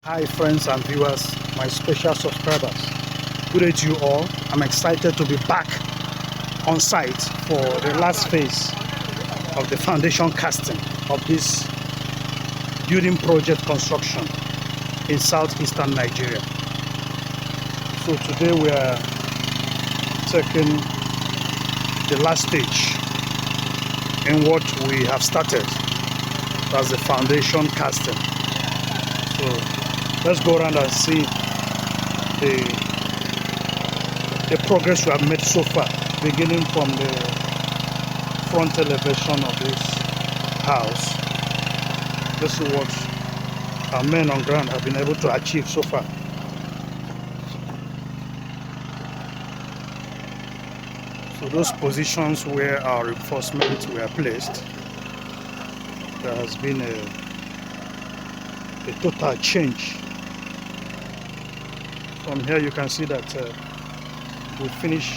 Hi friends and viewers, my special subscribers. Good day to you all. I'm excited to be back on site for the last phase of the foundation casting of this building project construction in southeastern Nigeria. So today we are taking the last stage in what we have started. That's the foundation casting. So let's go around and see the progress we have made so far, beginning from the front elevation of this house. This is what our men on ground have been able to achieve so far. So those positions where our reinforcements were placed, there has been a total change. From here you can see that we finished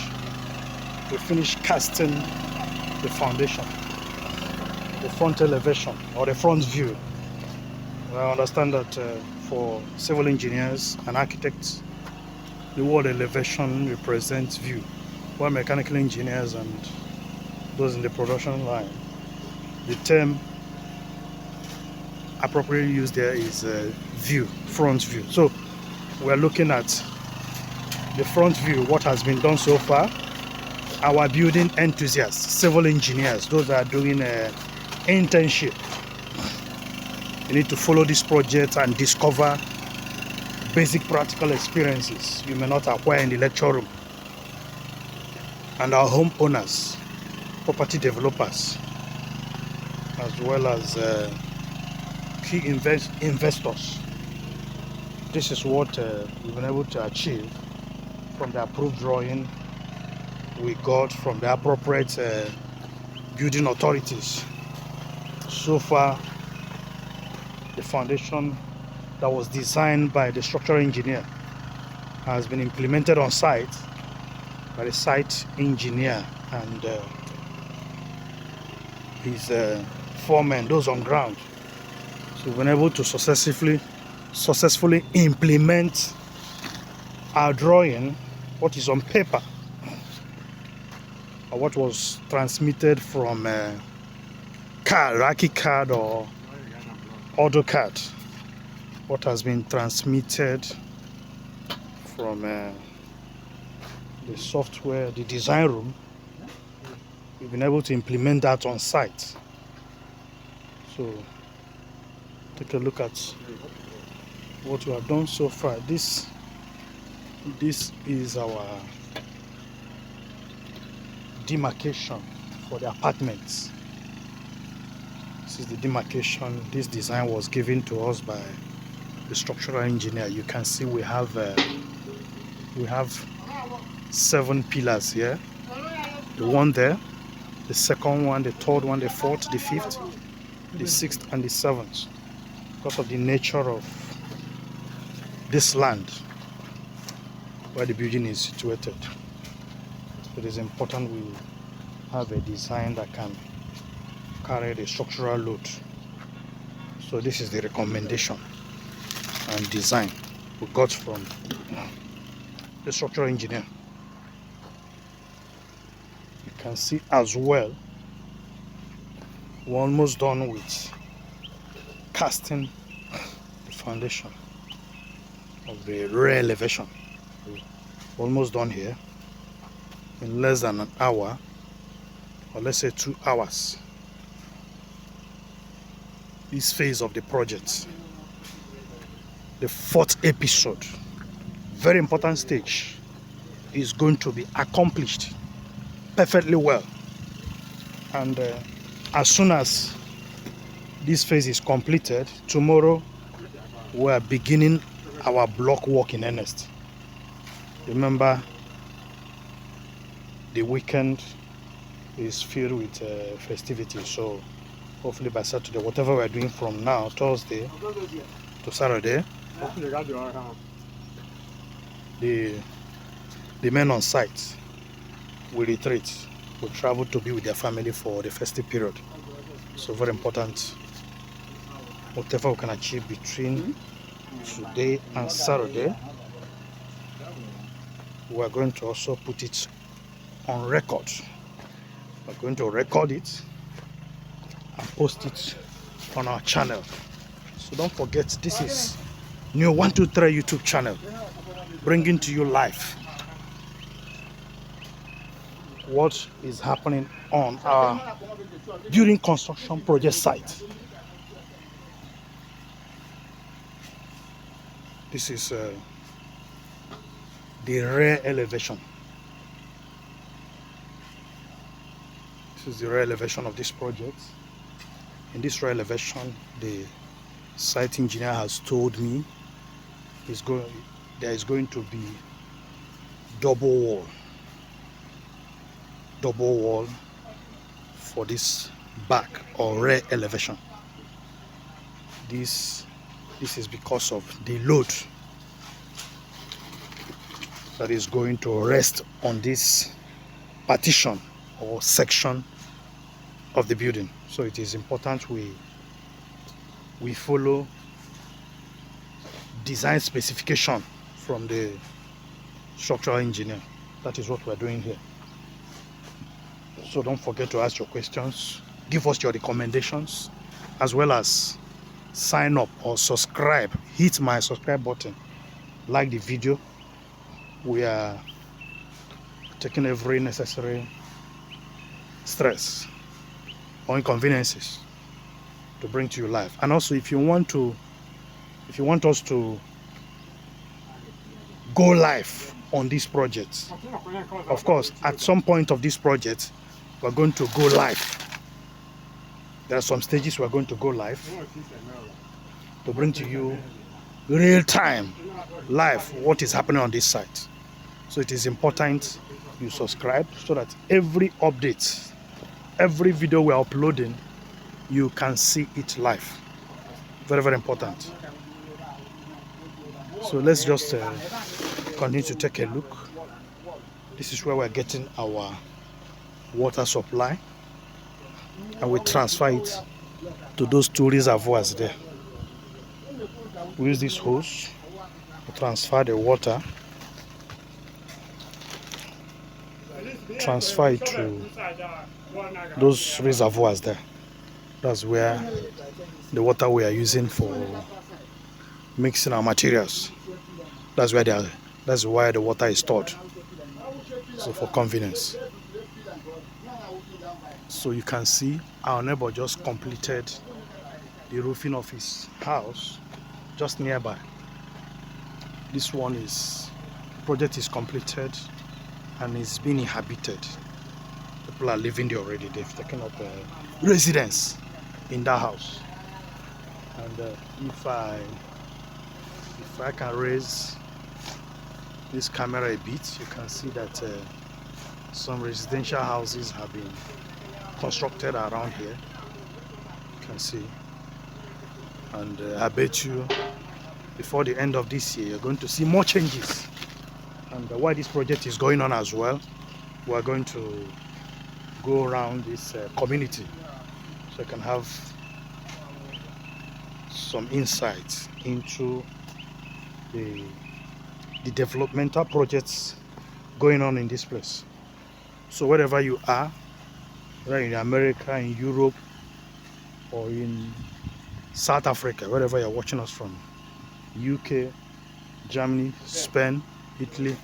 casting the foundation, the front elevation or the front view. I understand that for civil engineers and architects, the word elevation represents view, while mechanical engineers and those in the production line, the term appropriately used there is view, front view. So we're looking at the front view, what has been done so far. Our building enthusiasts, civil engineers, those that are doing an internship, you need to follow this project and discover basic practical experiences you may not acquire in the lecture room. And our homeowners, property developers, as well as key investors. This is what we've been able to achieve from the approved drawing we got from the appropriate building authorities. So far, the foundation that was designed by the structural engineer has been implemented on site by the site engineer and his foremen, those on ground. So we've been able to successfully implement our drawing, what is on paper, or what was transmitted from CAD, Raki CAD or AutoCAD, what has been transmitted from the software, the design room. We've been able to implement that on site. So take a look at what we have done so far. This is our demarcation for the apartments. This is the demarcation. This design was given to us by the structural engineer. You can see we have 7 pillars here. The one there, the second one, the third one, the fourth, the fifth, the sixth, and the seventh. Because of the nature of this land where the building is situated, it is important we have a design that can carry the structural load. So this is the recommendation and design we got from the structural engineer. You can see as well, we're almost done with casting the foundation of the rear elevation. Almost done here. In less than an hour, or let's say 2 hours, this phase of the project, the 4th episode, very important stage, is going to be accomplished perfectly well. And as soon as this phase is completed, tomorrow we are beginning our block work in earnest. Remember, the weekend is filled with festivities, so hopefully by Saturday, whatever we're doing from now, Thursday to Saturday, the men on site will retreat, will travel to be with their family for the festive period. So very important, whatever we can achieve between today and Saturday. We are going to also put it on record. We're going to record it and post it on our channel. So don't forget, this is new 123 YouTube channel, bringing to you live what is happening on our building construction project site. This is the rear elevation. This is the rear elevation of this project. In this rear elevation, the site engineer has told me there is going to be double wall for this back or rear elevation. This is because of the load that is going to rest on this partition or section of the building. So it is important we follow design specification from the structural engineer. That is what we're doing here. So don't forget to ask your questions, give us your recommendations, as well as sign up or subscribe. Hit my subscribe button, like the video. We are taking every necessary stress or inconveniences to bring to you live. And also, if you want us to go live on this project, of course, at some point of this project, we're going to go live. There are some stages we're going to go live to bring to you real time, live, what is happening on this site. So it is important you subscribe so that every update, every video we're uploading, you can see it live. Very, very important. So let's just continue to take a look. This is where we're getting our water supply, and we transfer it to those two reservoirs there. We use this hose to transfer the water, transfer it to those reservoirs there. That's where the water we are using for mixing our materials. That's why the water is stored. So for convenience. So you can see our neighbor just completed the roofing of his house just nearby. This project is completed and is being inhabited. People are living there already. They've taken up residence in that house. And if I can raise this camera a bit, you can see that some residential houses have been constructed around here. You can see, and I bet you before the end of this year you're going to see more changes. And while this project is going on as well, we're going to go around this community so I can have some insights into the developmental projects going on in this place. So wherever you are, whether in America, in Europe, or in South Africa, wherever you're watching us from, UK, Germany, Spain, Italy,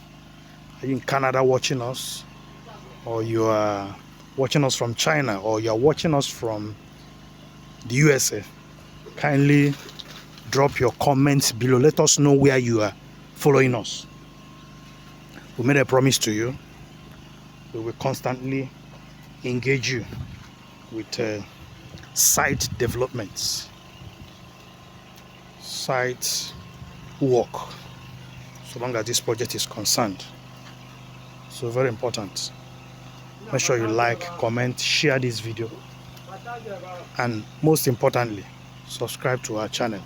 are you in Canada watching us, or you are watching us from China, or you're watching us from the USA, kindly drop your comments below. Let us know where you are following us. We made a promise to you. We will constantly engage you with site developments, site work, so long as this project is concerned. So very important. Make sure you like, comment, share this video, and most importantly, subscribe to our channel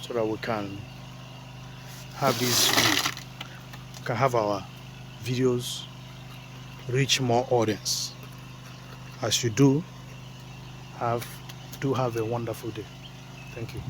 so that we can have our videos reach more audience. As you do have a wonderful day. Thank you.